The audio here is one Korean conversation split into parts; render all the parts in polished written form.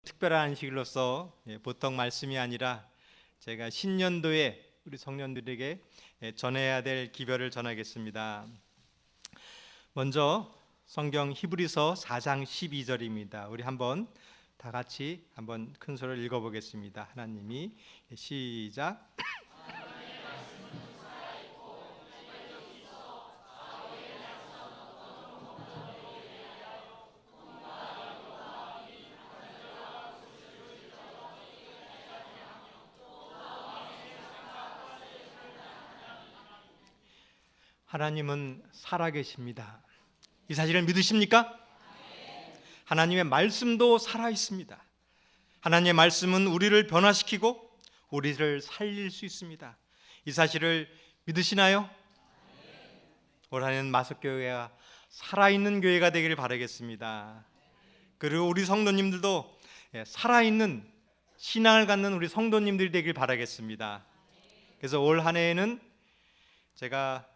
특별한 안식일로서 보통 말씀이 아니라 제가 신년도에 우리 성년들에게 전해야 될 기별을 전하겠습니다. 먼저 성경 히브리서 4장 12절입니다. 우리 한번 다 같이 한번 큰 소리를 읽어보겠습니다. 하나님이 시작. 하나님은 살아계십니다. 이 사실을 믿으십니까? 하나님의 말씀도 살아있습니다. 하나님의 말씀은 우리를 변화시키고 우리를 살릴 수 있습니다. 이 사실을 믿으시나요? 올 한해는 마석교회가 살아있는 교회가 되기를 바라겠습니다. 그리고 우리 성도님들도 살아있는 신앙을 갖는 우리 성도님들이 되길 바라겠습니다. 그래서 올 한해에는 제가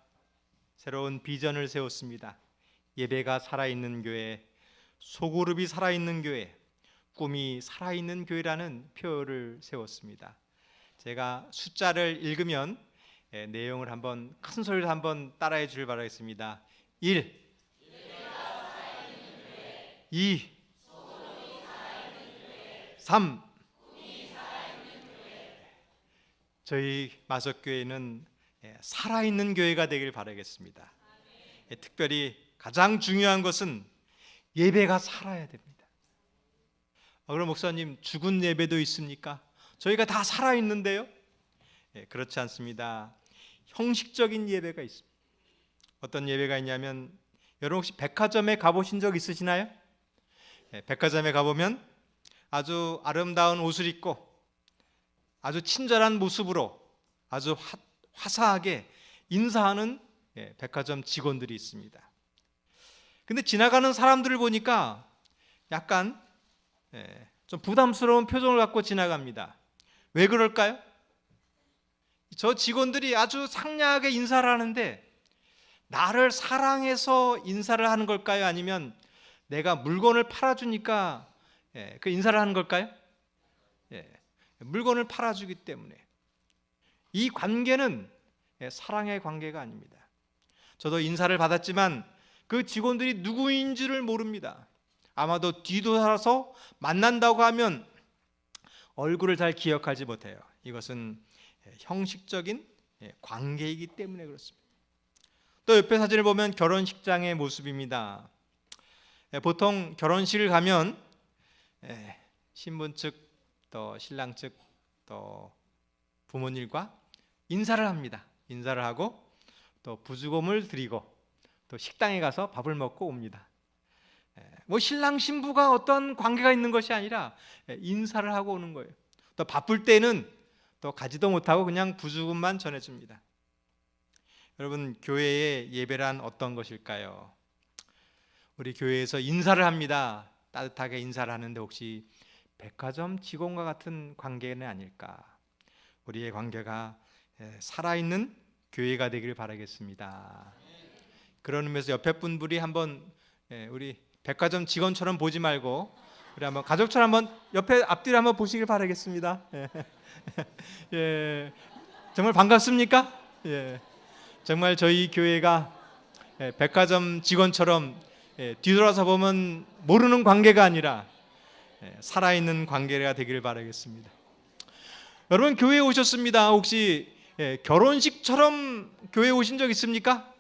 새로운 비전을 세웠습니다. 예배가 살아있는 교회, 소그룹이 살아있는 교회, 꿈이 살아있는 교회라는 표어를 세웠습니다. 제가 숫자를 읽으면 내용을 한번 큰 소리로 한번 따라해 주길 바라겠습니다. 1, 2, 3. 저희 마석교회는 살아있는 교회가 되길 바라겠습니다. 특별히 가장 중요한 것은 예배가 살아야 됩니다. 그럼 목사님, 죽은 예배도 있습니까? 저희가 다 살아있는데요? 그렇지 않습니다. 형식적인 예배가 있습니다. 어떤 예배가 있냐면, 여러분 혹시 백화점에 가보신 적 있으시나요? 백화점에 가보면 아주 아름다운 옷을 입고 아주 친절한 모습으로 아주 화사하게 인사하는 백화점 직원들이 있습니다. 근데 지나가는 사람들을 보니까 약간 좀 부담스러운 표정을 갖고 지나갑니다. 왜 그럴까요? 저 직원들이 아주 상냥하게 인사를 하는데 나를 사랑해서 인사를 하는 걸까요? 아니면 내가 물건을 팔아주니까 그 인사를 하는 걸까요? 물건을 팔아주기 때문에. 이 관계는 사랑의 관계가 아닙니다. 저도 인사를 받았지만 그 직원들이 누구인지를 모릅니다. 아마도 뒤돌아서 만난다고 하면 얼굴을 잘 기억하지 못해요. 이것은 형식적인 관계이기 때문에 그렇습니다. 또 옆에 사진을 보면 결혼식장의 모습입니다. 보통 결혼식을 가면 신부 측, 또 신랑 측, 또 부모님과 인사를 합니다. 인사를 하고 또 부주금을 드리고 또 식당에 가서 밥을 먹고 옵니다. 뭐 신랑 신부가 어떤 관계가 있는 것이 아니라 인사를 하고 오는 거예요. 또 바쁠 때는 또 가지도 못하고 그냥 부주금만 전해줍니다. 여러분, 교회의 예배란 어떤 것일까요? 우리 교회에서 인사를 합니다. 따뜻하게 인사를 하는데 혹시 백화점 직원과 같은 관계는 아닐까? 우리의 관계가 살아있는 교회가 되기를 바라겠습니다. 그런 의미에서 옆에 분들이 한번 우리 백화점 직원처럼 보지 말고 우리 한번 가족처럼 한번 옆에 앞뒤를 한번 보시길 바라겠습니다. 정말 반갑습니까? 정말 저희 교회가 백화점 직원처럼 뒤돌아서 보면 모르는 관계가 아니라 살아있는 관계가 되기를 바라겠습니다. 여러분, 교회에 오셨습니다. 혹시 결혼식처럼 교회에 오신 적 있습니까?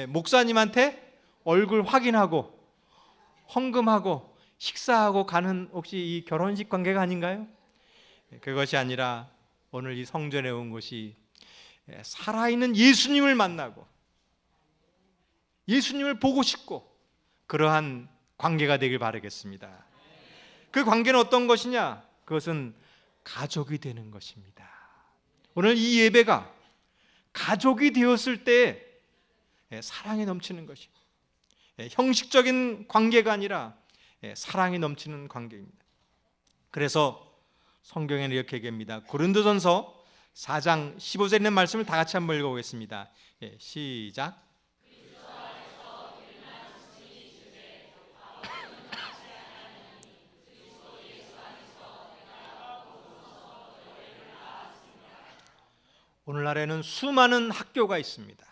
목사님한테 얼굴 확인하고 헌금하고 식사하고 가는 혹시 이 결혼식 관계가 아닌가요? 그것이 아니라 오늘 이 성전에 온 것이 살아있는 예수님을 만나고 예수님을 보고 싶고 그러한 관계가 되길 바라겠습니다. 그 관계는 어떤 것이냐? 그것은 가족이 되는 것입니다. 오늘 이 예배가 가족이 되었을 때 사랑이 넘치는 것이 형식적인 관계가 아니라 사랑이 넘치는 관계입니다. 그래서 성경에는 이렇게 얘기합니다. 고린도전서 4장 15절에 있는 말씀을 다 같이 한번 읽어보겠습니다. 시작. 오늘날에는 수많은 학교가 있습니다.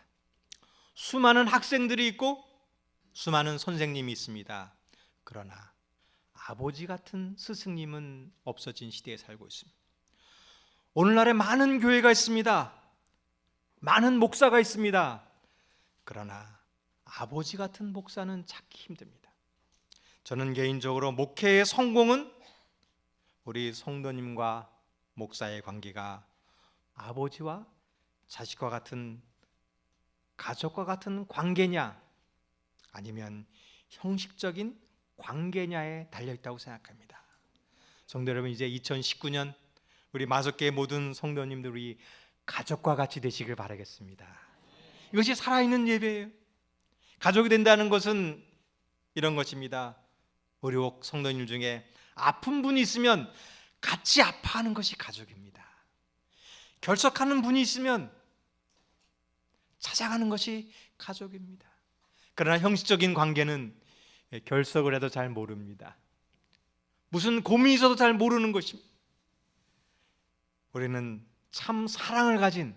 수많은 학생들이 있고 수많은 선생님이 있습니다. 그러나 아버지 같은 스승님은 없어진 시대에 살고 있습니다. 오늘날에 많은 교회가 있습니다. 많은 목사가 있습니다. 그러나 아버지 같은 목사는 찾기 힘듭니다. 저는 개인적으로 목회의 성공은 우리 성도님과 목사의 관계가 아버지와 자식과 같은, 가족과 같은 관계냐 아니면 형식적인 관계냐에 달려있다고 생각합니다. 성도 여러분, 이제 2019년 우리 마석교회 모든 성도님들이 가족과 같이 되시길 바라겠습니다. 이것이 살아있는 예배예요. 가족이 된다는 것은 이런 것입니다. 우리 성도님 중에 아픈 분이 있으면 같이 아파하는 것이 가족입니다. 결석하는 분이 있으면 찾아가는 것이 가족입니다. 그러나 형식적인 관계는 결석을 해도 잘 모릅니다. 무슨 고민이 있어도 잘 모르는 것입니다. 우리는 참 사랑을 가진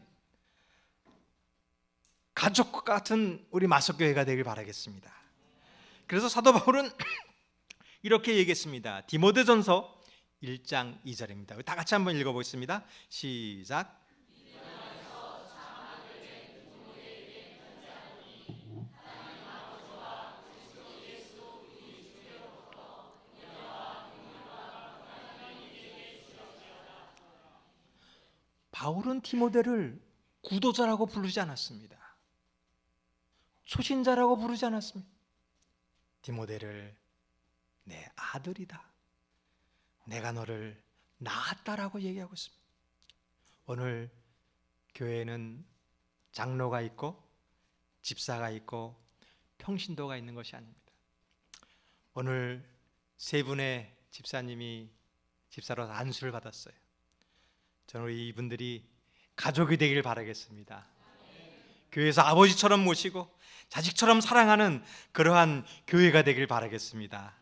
가족과 같은 우리 마석교회가 되길 바라겠습니다. 그래서 사도 바울은 이렇게 얘기했습니다. 디모데전서 1장 2절입니다. 다 같이 한번 읽어보겠습니다. 시작. 바울은 디모데를 구도자라고 부르지 않았습니다. 초신자라고 부르지 않았습니다. 디모데를 내 아들이다, 내가 너를 낳았다라고 얘기하고 있습니다. 오늘 교회에는 장로가 있고 집사가 있고 평신도가 있는 것이 아닙니다. 오늘 세 분의 집사님이 집사로 안수를 받았어요. 저는 이분들이 가족이 되길 바라겠습니다. 교회에서 아버지처럼 모시고 자식처럼 사랑하는 그러한 교회가 되길 바라겠습니다.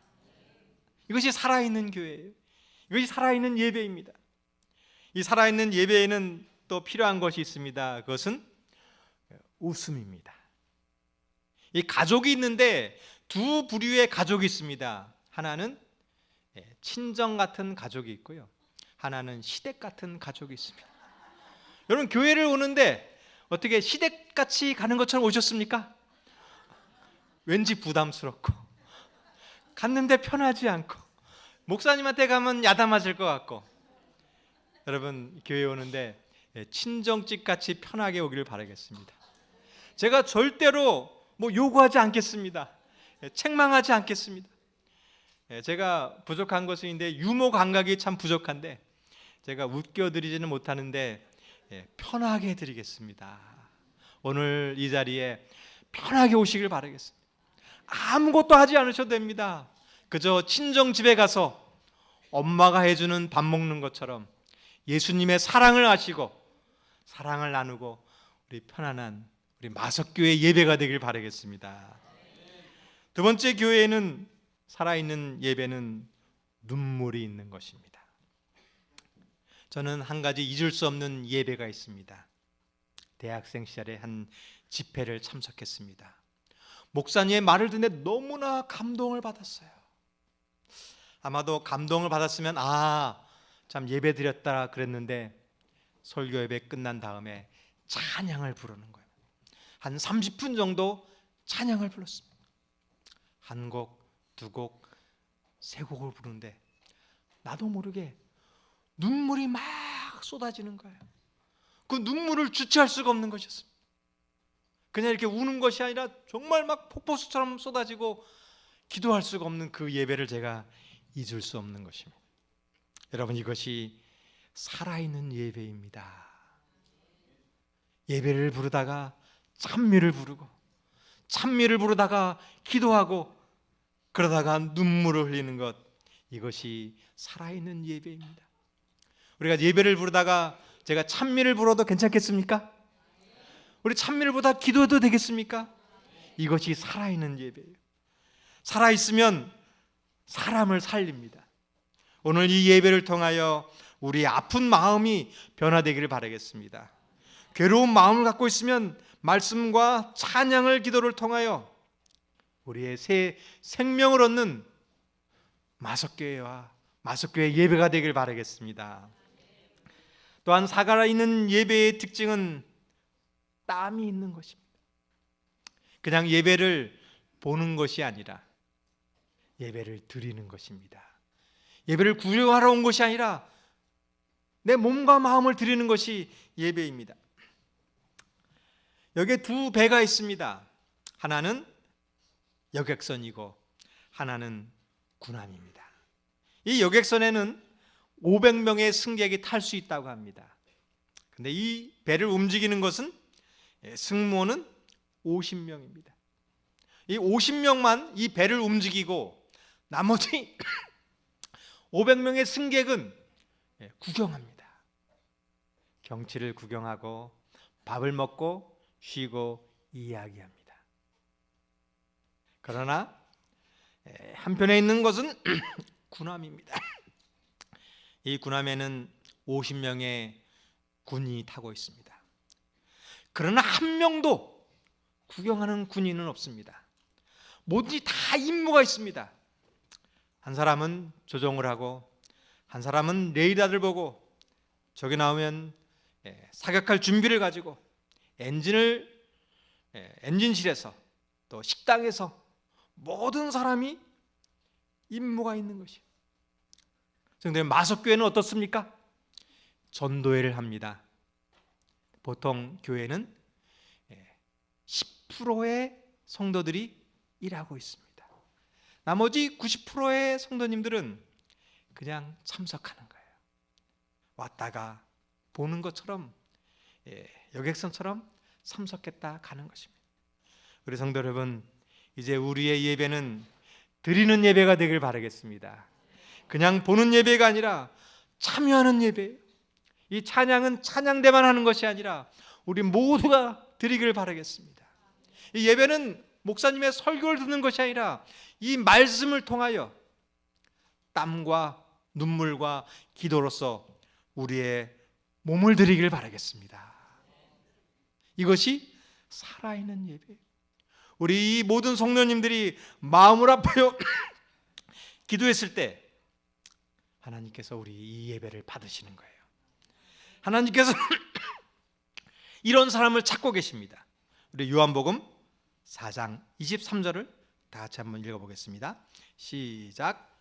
이것이 살아있는 교회예요. 이것이 살아있는 예배입니다. 이 살아있는 예배에는 또 필요한 것이 있습니다. 그것은 웃음입니다. 이 가족이 있는데 두 부류의 가족이 있습니다. 하나는 친정 같은 가족이 있고요, 하나는 시댁 같은 가족이 있습니다. 여러분, 교회를 오는데 어떻게 시댁같이 가는 것처럼 오셨습니까? 왠지 부담스럽고 갔는데 편하지 않고 목사님한테 가면 야단맞을 것 같고. 여러분, 교회 오는데 친정집같이 편하게 오기를 바라겠습니다. 제가 절대로 요구하지 않겠습니다. 책망하지 않겠습니다. 제가 부족한 것은 있는데 유머 감각이 참 부족한데 제가 웃겨드리지는 못하는데 편하게 해드리겠습니다. 오늘 이 자리에 편하게 오시길 바라겠습니다. 아무것도 하지 않으셔도 됩니다. 그저 친정집에 가서 엄마가 해주는 밥 먹는 것처럼 예수님의 사랑을 아시고 사랑을 나누고 우리 편안한 우리 마석교회 예배가 되길 바라겠습니다. 두 번째, 교회에는 살아있는 예배는 눈물이 있는 것입니다. 저는 한 가지 잊을 수 없는 예배가 있습니다. 대학생 시절에 한 집회를 참석했습니다. 목사님의 말을 듣는데 너무나 감동을 받았어요. 아마도 감동을 받았으면 참 예배 드렸다 그랬는데 설교 예배 끝난 다음에 찬양을 부르는 거예요. 한 30분 정도 찬양을 불렀습니다. 한 곡, 두 곡, 세 곡을 부르는데 나도 모르게 눈물이 막 쏟아지는 거예요. 그 눈물을 주체할 수가 없는 것이었습니다. 그냥 이렇게 우는 것이 아니라 정말 막 폭포수처럼 쏟아지고 기도할 수가 없는 그 예배를 제가 잊을 수 없는 것입니다. 여러분, 이것이 살아있는 예배입니다. 예배를 부르다가 찬미를 부르고 찬미를 부르다가 기도하고 그러다가 눈물을 흘리는 것, 이것이 살아있는 예배입니다. 우리가 예배를 부르다가 제가 찬미를 불어도 괜찮겠습니까? 우리 찬미를 부르다 기도해도 되겠습니까? 이것이 살아있는 예배예요. 살아있으면 사람을 살립니다. 오늘 이 예배를 통하여 우리의 아픈 마음이 변화되기를 바라겠습니다. 괴로운 마음을 갖고 있으면 말씀과 찬양을 기도를 통하여 우리의 새 생명을 얻는 마석교회와 마석교회 예배가 되길 바라겠습니다. 또한 살아있는 예배의 특징은 땀이 있는 것입니다. 그냥 예배를 보는 것이 아니라 예배를 드리는 것입니다. 예배를 구경하러 온 것이 아니라 내 몸과 마음을 드리는 것이 예배입니다. 여기에 두 배가 있습니다. 하나는 여객선이고 하나는 군함입니다. 이 여객선에는 500명의 승객이 탈 수 있다고 합니다. 그런데 이 배를 움직이는 것은 승무원은 50명입니다. 이 50명만 이 배를 움직이고 나머지 500명의 승객은 구경합니다. 경치를 구경하고 밥을 먹고 쉬고 이야기합니다. 그러나 한편에 있는 것은 군함입니다. 이 군함에는 50명의 군인이 타고 있습니다. 그러나 한 명도 구경하는 군인은 없습니다. 뭐든지 다 임무가 있습니다. 한 사람은 조종을 하고 한 사람은 레이더를 보고 저기 나오면 사격할 준비를 가지고 엔진실에서 또 식당에서 모든 사람이 임무가 있는 것이에요. 성도님, 마석교회는 어떻습니까? 전도회를 합니다. 보통 교회는 10%의 성도들이 일하고 있습니다. 나머지 90%의 성도님들은 그냥 참석하는 거예요. 왔다가 보는 것처럼 여객선처럼 참석했다 가는 것입니다. 우리 성도 여러분, 이제 우리의 예배는 드리는 예배가 되길 바라겠습니다. 그냥 보는 예배가 아니라 참여하는 예배. 이 찬양은 찬양대만 하는 것이 아니라 우리 모두가 드리길 바라겠습니다. 이 예배는 목사님의 설교를 듣는 것이 아니라 이 말씀을 통하여 땀과 눈물과 기도로서 우리의 몸을 드리길 바라겠습니다. 이것이 살아있는 예배. 우리 모든 성도님들이 마음을 아파요 기도했을 때 하나님께서 우리 이 예배를 받으시는 거예요. 하나님께서 이런 사람을 찾고 계십니다. 우리 요한복음 4장 23절을 다 같이 한번 읽어보겠습니다. 시작.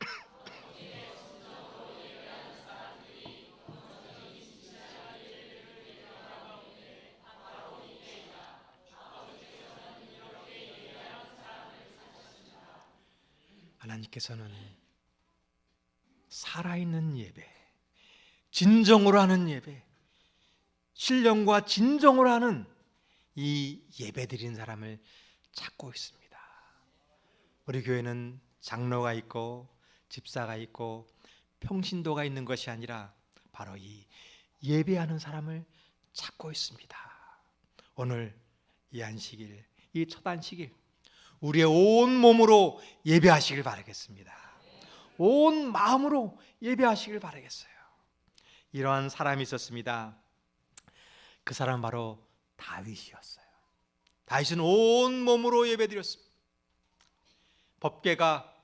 하나님께서는 살아있는 예배, 진정으로 하는 예배, 신령과 진정으로 하는 이 예배 드리는 사람을 찾고 있습니다. 우리 교회는 장로가 있고 집사가 있고 평신도가 있는 것이 아니라 바로 이 예배하는 사람을 찾고 있습니다. 오늘 이 안식일, 이 첫 안식일 우리의 온 몸으로 예배하시길 바라겠습니다. 온 마음으로 예배하시길 바라겠어요. 이러한 사람이 있었습니다. 그 사람 바로 다윗이었어요. 다윗은 온 몸으로 예배드렸습니다. 법궤가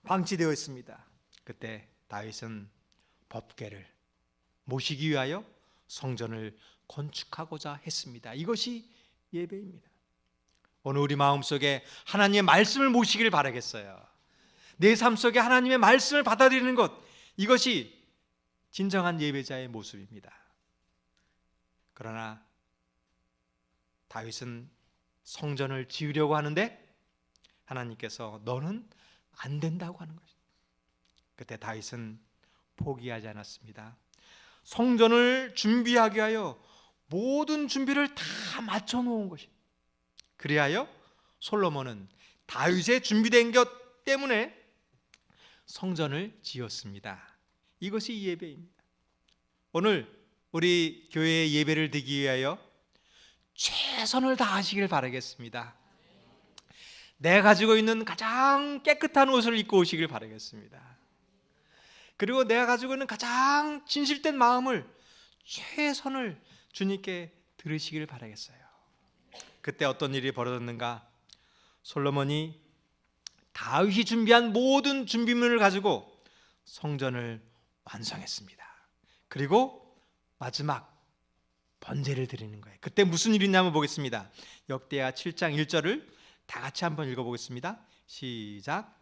방치되어 있습니다. 그때 다윗은 법궤를 모시기 위하여 성전을 건축하고자 했습니다. 이것이 예배입니다. 오늘 우리 마음속에 하나님의 말씀을 모시기를 바라겠어요. 내 삶 속에 하나님의 말씀을 받아들이는 것, 이것이 진정한 예배자의 모습입니다. 그러나 다윗은 성전을 지으려고 하는데 하나님께서 너는 안 된다고 하는 것입니다. 그때 다윗은 포기하지 않았습니다. 성전을 준비하기 위하여 모든 준비를 다 맞춰 놓은 것입니다. 그리하여 솔로몬은 다윗의 준비된 것 때문에 성전을 지었습니다. 이것이 예배입니다. 오늘 우리 교회의 예배를 드리기 위하여 최선을 다하시길 바라겠습니다. 내가 가지고 있는 가장 깨끗한 옷을 입고 오시길 바라겠습니다. 그리고 내가 가지고 있는 가장 진실된 마음을 최선을 주님께 들으시길 바라겠어요. 그때 어떤 일이 벌어졌는가? 솔로몬이 다윗이 준비한 모든 준비물을 가지고 성전을 완성했습니다. 그리고 마지막 번제를 드리는 거예요. 그때 무슨 일이 있냐면 보겠습니다. 역대하 7장 1절을 다 같이 한번 읽어보겠습니다. 시작.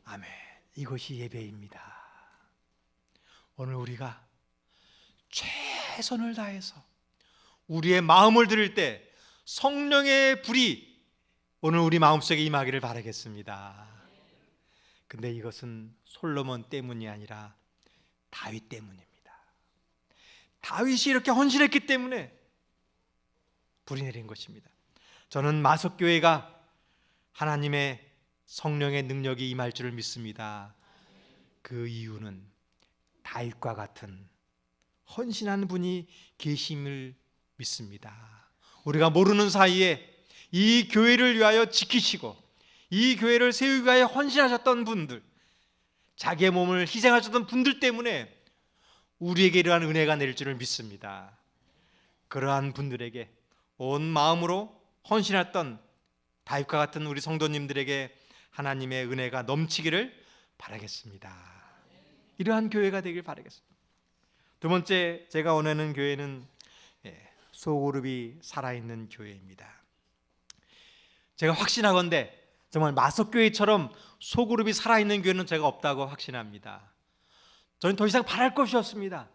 아멘. 이것이 예배입니다. 오늘 우리가 최선을 다해서 우리의 마음을 드릴 때 성령의 불이 오늘 우리 마음속에 임하기를 바라겠습니다. 근데 이것은 솔로몬 때문이 아니라 다윗 때문입니다. 다윗이 이렇게 헌신했기 때문에 불이 내린 것입니다. 저는 마석교회가 하나님의 성령의 능력이 임할 줄을 믿습니다. 그 이유는 다윗과 같은 헌신한 분이 계심을 믿습니다. 우리가 모르는 사이에 이 교회를 위하여 지키시고 이 교회를 세우기 위하여 헌신하셨던 분들, 자기의 몸을 희생하셨던 분들 때문에 우리에게 이러한 은혜가 내릴 줄을 믿습니다. 그러한 분들에게 온 마음으로 헌신했던 다윗과 같은 우리 성도님들에게 하나님의 은혜가 넘치기를 바라겠습니다. 이러한 교회가 되길 바라겠습니다. 두 번째, 제가 원하는 교회는 소그룹이 살아있는 교회입니다. 제가 확신하건대 정말 마석교회처럼 소그룹이 살아있는 교회는 제가 없다고 확신합니다. 저는 더 이상 바랄 것이 없습니다.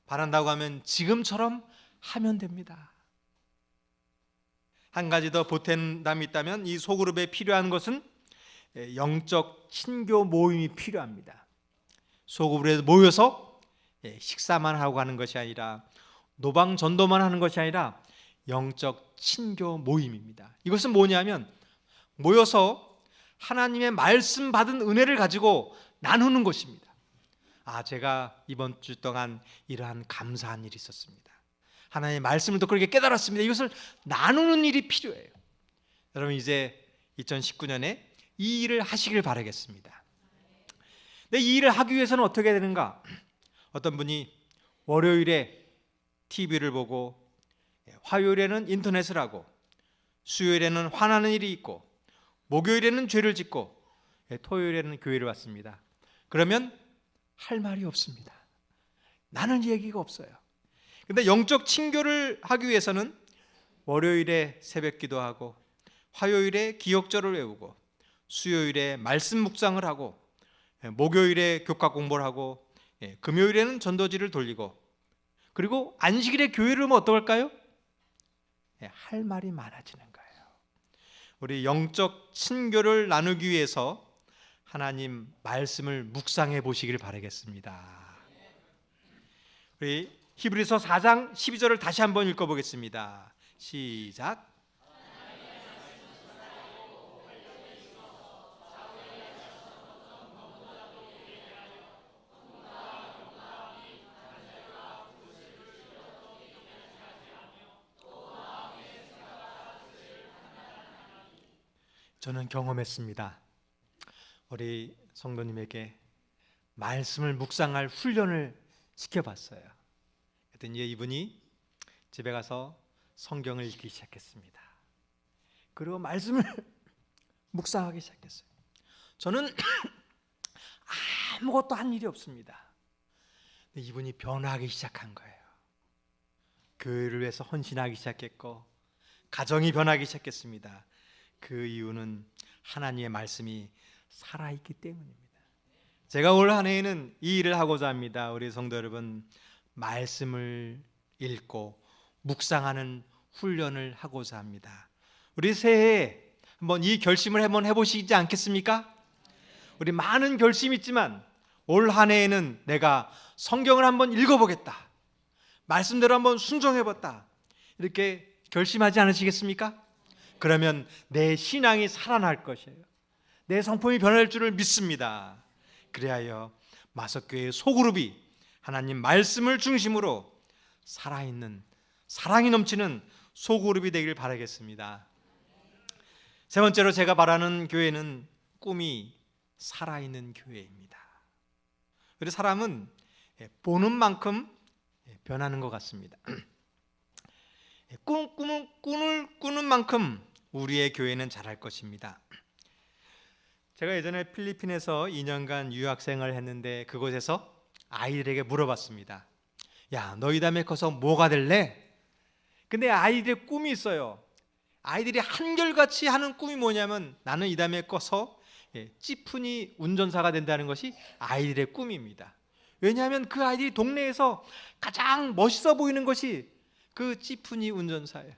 바란다고 하면 지금처럼 하면 됩니다. 한 가지 더 보탬담이 있다면 이 소그룹에 필요한 것은 영적 친교 모임이 필요합니다. 소그룹에 모여서 식사만 하고 가는 것이 아니라 노방 전도만 하는 것이 아니라 영적 친교 모임입니다. 이것은 뭐냐면 모여서 하나님의 말씀 받은 은혜를 가지고 나누는 것입니다. 제가 이번 주 동안 이러한 감사한 일이 있었습니다. 하나님의 말씀을 듣고 그렇게 깨달았습니다. 이것을 나누는 일이 필요해요. 여러분 이제 2019년에 이 일을 하시길 바라겠습니다. 근데 이 일을 하기 위해서는 어떻게 해야 되는가? 어떤 분이 월요일에 TV를 보고 화요일에는 인터넷을 하고 수요일에는 화나는 일이 있고 목요일에는 죄를 짓고 토요일에는 교회를 왔습니다. 그러면 할 말이 없습니다. 나눌 얘기가 없어요. 근데 영적 친교를 하기 위해서는 월요일에 새벽 기도하고 화요일에 기억절을 외우고 수요일에 말씀 묵상을 하고 목요일에 교과 공부를 하고 금요일에는 전도지를 돌리고 그리고 안식일에 교회를 오면 어떨까요? 할 말이 많아지는 거예요. 우리 영적 친교를 나누기 위해서 하나님 말씀을 묵상해 보시길 바라겠습니다. 우리 히브리서 4장 12절을 다시 한번 읽어보겠습니다. 시작. 저는 경험했습니다. 우리 성도님에게 말씀을 묵상할 훈련을 시켜봤어요. 그랬더니 이분이 집에 가서 성경을 읽기 시작했습니다. 그리고 말씀을 묵상하기 시작했어요. 저는 아무것도 한 일이 없습니다. 근데 이분이 변화하기 시작한 거예요. 교회를 위해서 헌신하기 시작했고 가정이 변하기 시작했습니다. 그 이유는 하나님의 말씀이 살아있기 때문입니다. 제가 올 한 해에는 이 일을 하고자 합니다. 우리 성도 여러분, 말씀을 읽고 묵상하는 훈련을 하고자 합니다. 우리 새해에 한번 이 결심을 한번 해보시지 않겠습니까? 우리 많은 결심이 있지만 올 한 해에는 내가 성경을 한번 읽어보겠다, 말씀대로 한번 순종해봤다, 이렇게 결심하지 않으시겠습니까? 그러면 내 신앙이 살아날 것이에요. 내 성품이 변할 줄을 믿습니다. 그리하여 마석교회의 소그룹이 하나님 말씀을 중심으로 살아있는 사랑이 넘치는 소그룹이 되길 바라겠습니다. 세 번째로 제가 바라는 교회는 꿈이 살아있는 교회입니다. 우리 사람은 보는 만큼 변하는 것 같습니다. 꿈을 꾸는 만큼 우리의 교회는 자랄 것입니다. 제가 예전에 필리핀에서 2년간 유학생을 했는데 그곳에서 아이들에게 물어봤습니다. 야, 너희 다음에 커서 뭐가 될래? 근데 아이들의 꿈이 있어요. 아이들이 한결같이 하는 꿈이 뭐냐면 나는 이 다음에 커서 찌푸니 운전사가 된다는 것이 아이들의 꿈입니다. 왜냐하면 그 아이들이 동네에서 가장 멋있어 보이는 것이 그 찌푸니 운전사예요.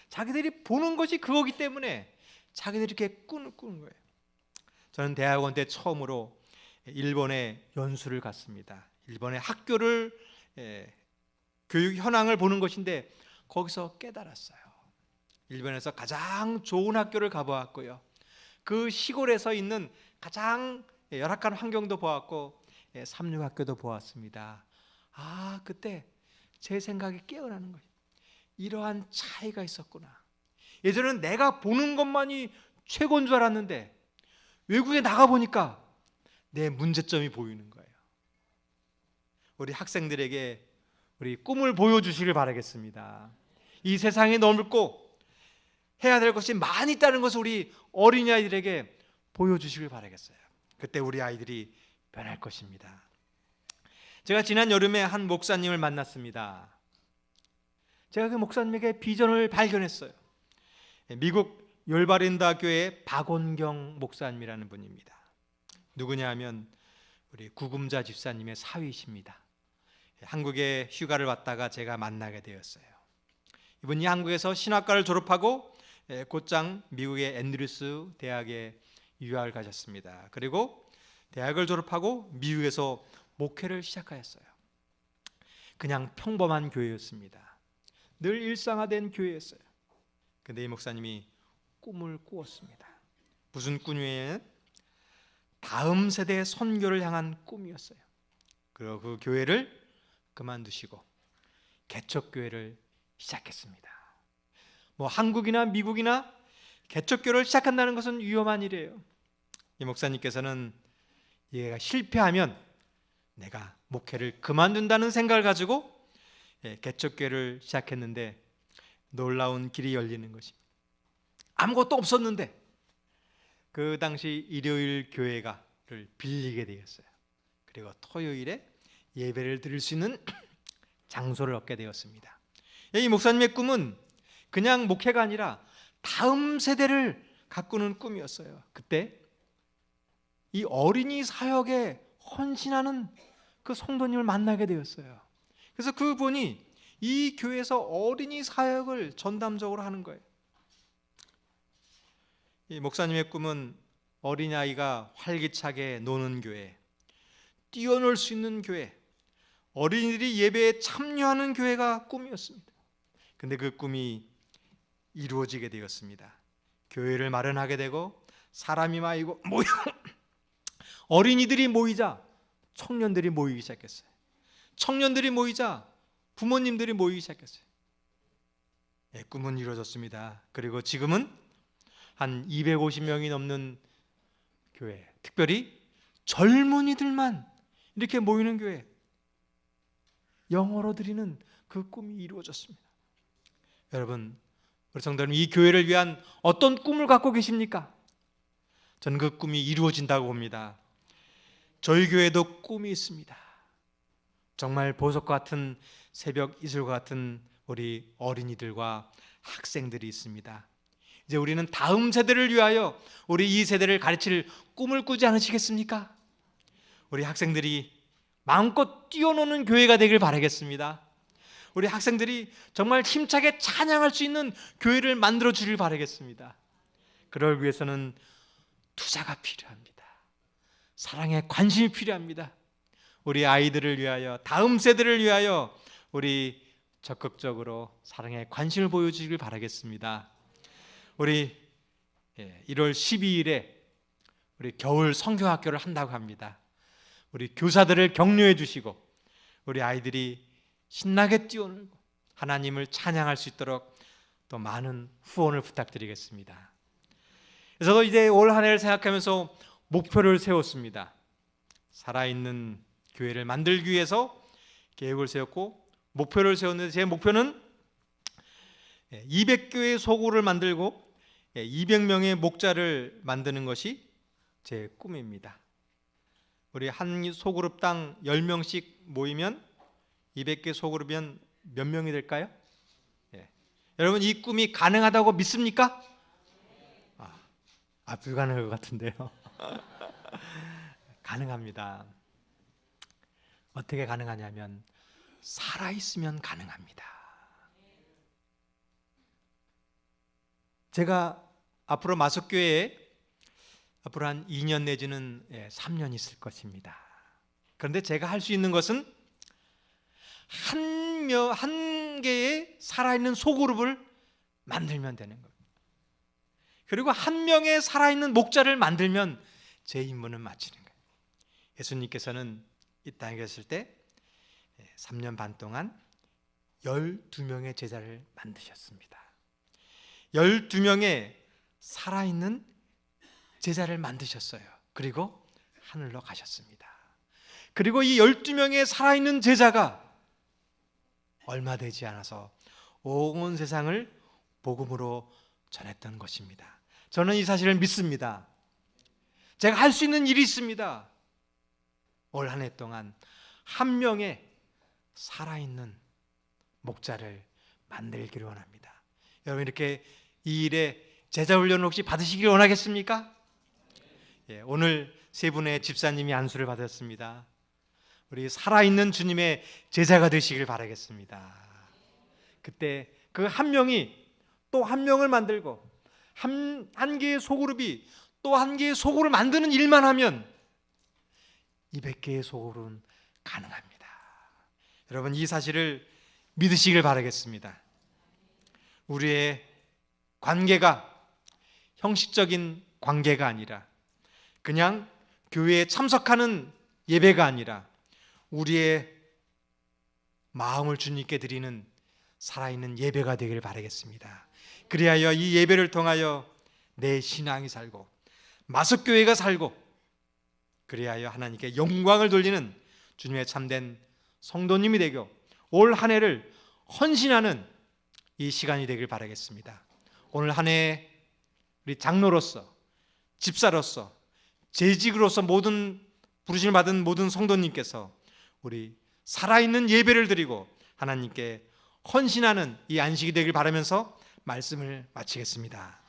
자기들이 보는 것이 그거기 때문에 자기들이 이렇게 꾸는 거예요. 저는 대학원 때 처음으로 일본에 연수를 갔습니다. 일본의 학교를 교육 현황을 보는 것인데 거기서 깨달았어요. 일본에서 가장 좋은 학교를 가보았고요. 그 시골에서 있는 가장 열악한 환경도 보았고 삼육학교도 보았습니다. 그때 제 생각이 깨어나는 거예요. 이러한 차이가 있었구나. 예전에는 내가 보는 것만이 최고인 줄 알았는데 외국에 나가보니까 내 문제점이 보이는 거예요. 우리 학생들에게 우리 꿈을 보여주시길 바라겠습니다. 이 세상이 넓고 해야 될 것이 많이 있다는 것을 우리 어린이아이들에게 보여주시길 바라겠어요. 그때 우리 아이들이 변할 것입니다. 제가 지난 여름에 한 목사님을 만났습니다. 제가 그 목사님에게 비전을 발견했어요. 미국 열바린다 교회 박원경 목사님이라는 분입니다. 누구냐 하면 우리 구금자 집사님의 사위십니다. 한국에 휴가를 왔다가 제가 만나게 되었어요. 이분이 한국에서 신학과를 졸업하고 곧장 미국의 앤드루스 대학에 유학을 가셨습니다. 그리고 대학을 졸업하고 미국에서 목회를 시작하였어요. 그냥 평범한 교회였습니다. 늘 일상화된 교회였어요. 근데 이 목사님이 꿈을 꾸었습니다. 무슨 꿈이에요? 다음 세대의 선교를 향한 꿈이었어요. 그리고 그 교회를 그만두시고 개척교회를 시작했습니다. 한국이나 미국이나 개척교회를 시작한다는 것은 위험한 일이에요. 이 목사님께서는 얘가 실패하면 내가 목회를 그만둔다는 생각을 가지고 개척교회를 시작했는데 놀라운 길이 열리는 것입니다. 아무것도 없었는데 그 당시 일요일 교회가를 빌리게 되었어요. 그리고 토요일에 예배를 드릴 수 있는 장소를 얻게 되었습니다. 이 목사님의 꿈은 그냥 목회가 아니라 다음 세대를 가꾸는 꿈이었어요. 그때 이 어린이 사역에 헌신하는 그 성도님을 만나게 되었어요. 그래서 그분이 이 교회에서 어린이 사역을 전담적으로 하는 거예요. 이 목사님의 꿈은 어린아이가 활기차게 노는 교회, 뛰어놀 수 있는 교회, 어린이들이 예배에 참여하는 교회가 꿈이었습니다. 근데 그 꿈이 이루어지게 되었습니다. 교회를 마련하게 되고 사람이 모이고 어린이들이 모이자 청년들이 모이기 시작했어요. 청년들이 모이자 부모님들이 모이기 시작했어요. 꿈은 이루어졌습니다. 그리고 지금은 한 250명이 넘는 교회, 특별히 젊은이들만 이렇게 모이는 교회, 영어로 드리는 그 꿈이 이루어졌습니다. 여러분, 우리 성도 여러분, 이 교회를 위한 어떤 꿈을 갖고 계십니까? 저는 그 꿈이 이루어진다고 봅니다. 저희 교회도 꿈이 있습니다. 정말 보석과 같은 새벽 이슬과 같은 우리 어린이들과 학생들이 있습니다. 이제 우리는 다음 세대를 위하여 우리 이 세대를 가르칠 꿈을 꾸지 않으시겠습니까? 우리 학생들이 마음껏 뛰어노는 교회가 되길 바라겠습니다. 우리 학생들이 정말 힘차게 찬양할 수 있는 교회를 만들어 주길 바라겠습니다. 그럴 위해서는 투자가 필요합니다. 사랑에 관심이 필요합니다. 우리 아이들을 위하여, 다음 세대를 위하여 우리 적극적으로 사랑에 관심을 보여주길 바라겠습니다. 우리 1월 12일에 우리 겨울 성경학교를 한다고 합니다. 우리 교사들을 격려해 주시고 우리 아이들이 신나게 뛰어놀고 하나님을 찬양할 수 있도록 또 많은 후원을 부탁드리겠습니다. 저도 이제 올 한 해를 생각하면서 목표를 세웠습니다. 살아있는 교회를 만들기 위해서 계획을 세웠고 목표를 세웠는데, 제 목표는 200교회 소굴을 만들고 200명의 목자를 만드는 것이 제 꿈입니다. 우리 한 소그룹당 10명씩 모이면 200개 소그룹이면 몇 명이 될까요? 여러분, 이 꿈이 가능하다고 믿습니까? 불가능할 것 같은데요. 가능합니다. 어떻게 가능하냐면 살아있으면 가능합니다. 제가 앞으로 마석교회에 앞으로 한 2년 내지는 3년 있을 것입니다. 그런데 제가 할 수 있는 것은 한 개의 살아있는 소그룹을 만들면 되는 겁니다. 그리고 한 명의 살아있는 목자를 만들면 제 임무는 마치는 거예요. 예수님께서는 이 땅에 계실 때 3년 반 동안 12명의 제자를 만드셨습니다. 12명의 살아있는 제자를 만드셨어요. 그리고 하늘로 가셨습니다. 그리고 이 12명의 살아있는 제자가 얼마 되지 않아서 온 세상을 복음으로 전했던 것입니다. 저는 이 사실을 믿습니다. 제가 할 수 있는 일이 있습니다. 올 한 해 동안 한 명의 살아있는 목자를 만들기를 원합니다. 여러분, 이렇게 이 일에 제자 훈련을 혹시 받으시길 원하겠습니까? 오늘 세 분의 집사님이 안수를 받았습니다. 우리 살아있는 주님의 제자가 되시길 바라겠습니다. 그때 그 한 명이 또 한 명을 만들고 한 개의 소그룹이 또 한 개의 소그룹을 만드는 일만 하면 200개의 소그룹은 가능합니다. 여러분, 이 사실을 믿으시길 바라겠습니다. 우리의 관계가 형식적인 관계가 아니라 그냥 교회에 참석하는 예배가 아니라 우리의 마음을 주님께 드리는 살아있는 예배가 되길 바라겠습니다. 그리하여 이 예배를 통하여 내 신앙이 살고 마석교회가 살고 그리하여 하나님께 영광을 돌리는 주님의 참된 성도님이 되고 올 한 해를 헌신하는 이 시간이 되길 바라겠습니다. 오늘 한 해 우리 장로로서, 집사로서, 재직으로서 모든 부르심을 받은 모든 성도님께서 우리 살아있는 예배를 드리고 하나님께 헌신하는 이 안식이 되길 바라면서 말씀을 마치겠습니다.